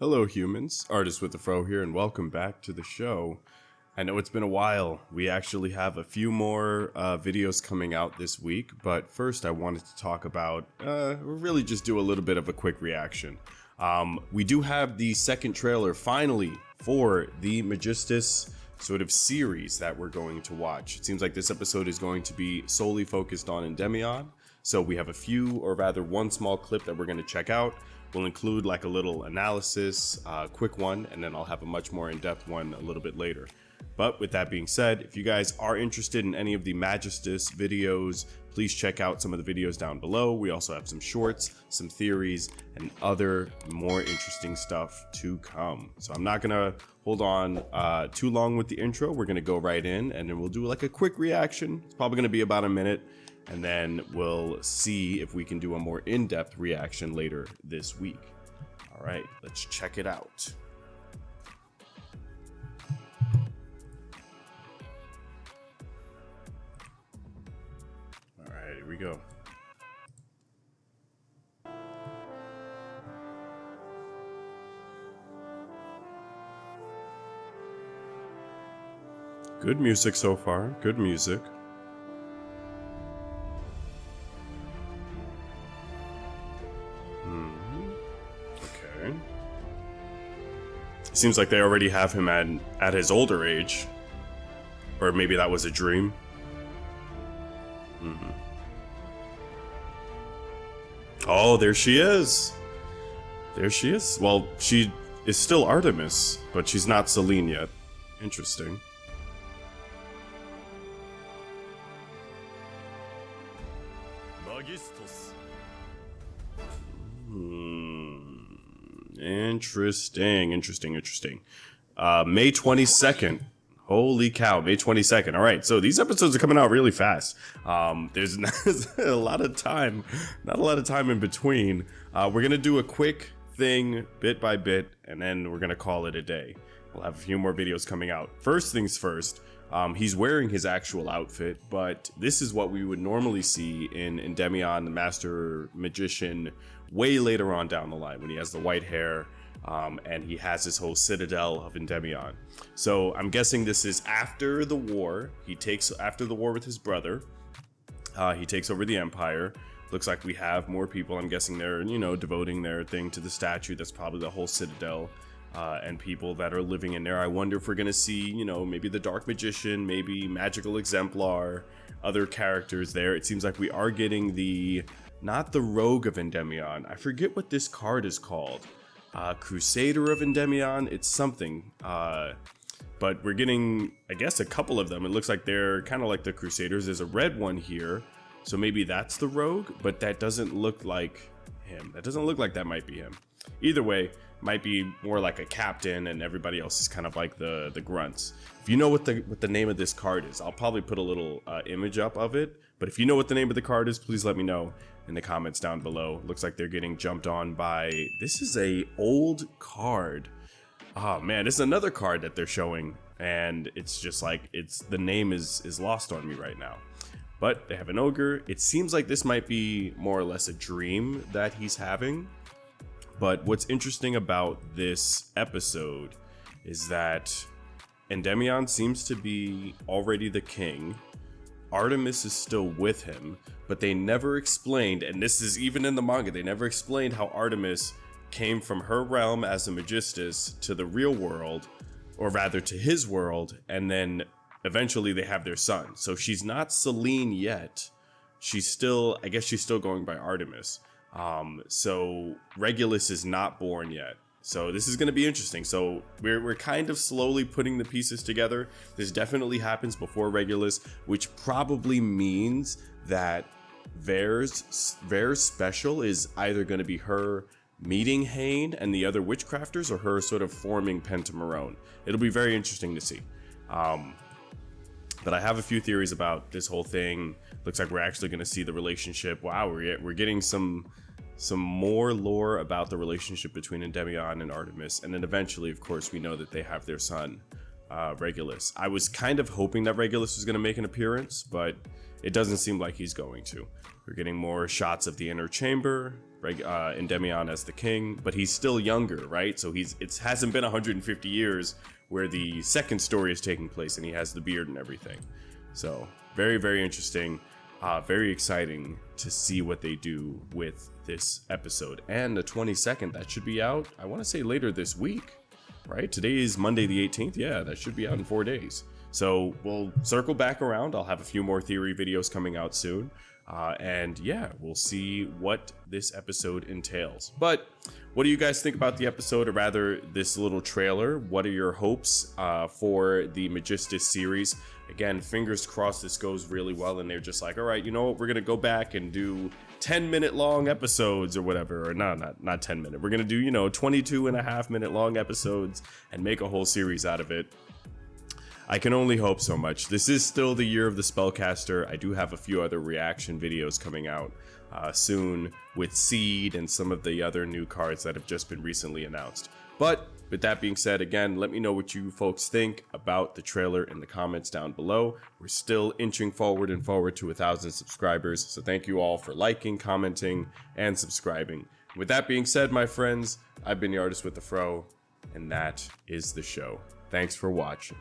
Hello humans, Artist with the Fro here, and welcome back to the show. I know it's been a while. We actually have a few more videos coming out this week, but first I wanted to talk about, really just do a little bit of a quick reaction. We do have the second trailer finally for the Magistus sort of series that we're going to watch. It seems like this episode is going to be solely focused on Endymion. So we have a few, or rather one small clip that we're going to check out. We'll include like a little analysis, quick one, and then I'll have a much more in-depth one a little bit later. But with that being said, if you guys are interested in any of the Magistus videos, please check out some of the videos down below. We also have some shorts, some theories, and other more interesting stuff to come. So I'm not gonna hold on too long with the intro. We're gonna go right in, and then we'll do like a quick reaction. It's probably gonna be about a minute. And then we'll see if we can do a more in-depth reaction later this week. All right, let's check it out. All right, here we go. Good music so far, good music. Seems like they already have him at his older age. Or maybe that was a dream. Oh, there she is. There she is. Well, she is still Artemis, but she's not Selene yet. Interesting. Magistus. Interesting. May 22nd. Holy cow, May 22nd. All right, so these episodes are coming out really fast. There's a lot of time, not a lot of time in between. We're going to do a quick thing bit by bit, and then we're going to call it a day. We'll have a few more videos coming out. First things first, he's wearing his actual outfit, but this is what we would normally see in Endymion, the Master Magician, way later on down the line when he has the white hair and he has his whole citadel of Endymion. So I'm guessing this is after the war. After the war with his brother, he takes over the empire. Looks like we have more people. I'm guessing they're, devoting their thing to the statue. That's probably the whole citadel. And people that are living in there. I wonder if we're gonna see, maybe the Dark Magician, maybe Magical Exemplar, other characters there. It seems like we are getting not the Rogue of Endymion. I forget what this card is called. Crusader of Endymion. It's something. But we're getting, I guess, a couple of them. It looks like they're kind of like the Crusaders. There's a red one here, so maybe that's the Rogue. But that doesn't look like him. That doesn't look like that might be him. Either way, might be more like a captain, and everybody else is kind of like the grunts. If you know what the name of this card is, I'll probably put a little image up of it. But if you know what the name of the card is, please let me know in the comments down below. Looks like they're getting jumped on by. This is a old card. Oh man, this is another card that they're showing, and it's just like the name is lost on me right now. But they have an ogre. It seems like this might be more or less a dream that he's having. But what's interesting about this episode is that Endymion seems to be already the king. Artemis is still with him, but they never explained, and this is even in the manga, they never explained how Artemis came from her realm as a Magistus to the real world, or rather to his world, and then eventually they have their son. So she's not Selene yet. She's still, I guess she's still going by Artemis. So Regulus is not born yet. So this is going to be interesting. So we're kind of slowly putting the pieces together. This definitely happens before Regulus, which probably means that Vere's special is either going to be her meeting Hane and the other witchcrafters, or her sort of forming Pentamarone. It'll be very interesting to see. But I have a few theories about this whole thing. Looks like we're actually going to see the relationship. Wow, we're getting some more lore about the relationship between Endymion and Artemis, and then eventually, of course, we know that they have their son, Regulus. I was kind of hoping that Regulus was going to make an appearance, but it doesn't seem like he's going to. We're getting more shots of the inner chamber, Endymion as the king, but he's still younger, right? So it hasn't been 150 years where the second story is taking place, and he has the beard and everything. So very, very interesting. Very exciting to see what they do with this episode. And the 22nd, that should be out, I want to say later this week, right? Today is Monday the 18th. Yeah, that should be out in 4 days. So we'll circle back around. I'll have a few more theory videos coming out soon. And yeah, we'll see what this episode entails. But what do you guys think about the episode, or rather this little trailer? What are your hopes for the Magistus series? Again, fingers crossed this goes really well and they're just like, all right, you know what, we're gonna go back and do 10-minute long episodes or whatever, or not 10 minute. We're gonna do, 22.5-minute long episodes and make a whole series out of it. I can only hope so much. This is still the year of the spellcaster. I do have a few other reaction videos coming out soon with Seed and some of the other new cards that have just been recently announced. But with that being said, again, let me know what you folks think about the trailer in the comments down below. We're still inching forward and forward to 1,000 subscribers. So thank you all for liking, commenting, and subscribing. With that being said, my friends, I've been the artist with the fro, and that is the show. Thanks for watching.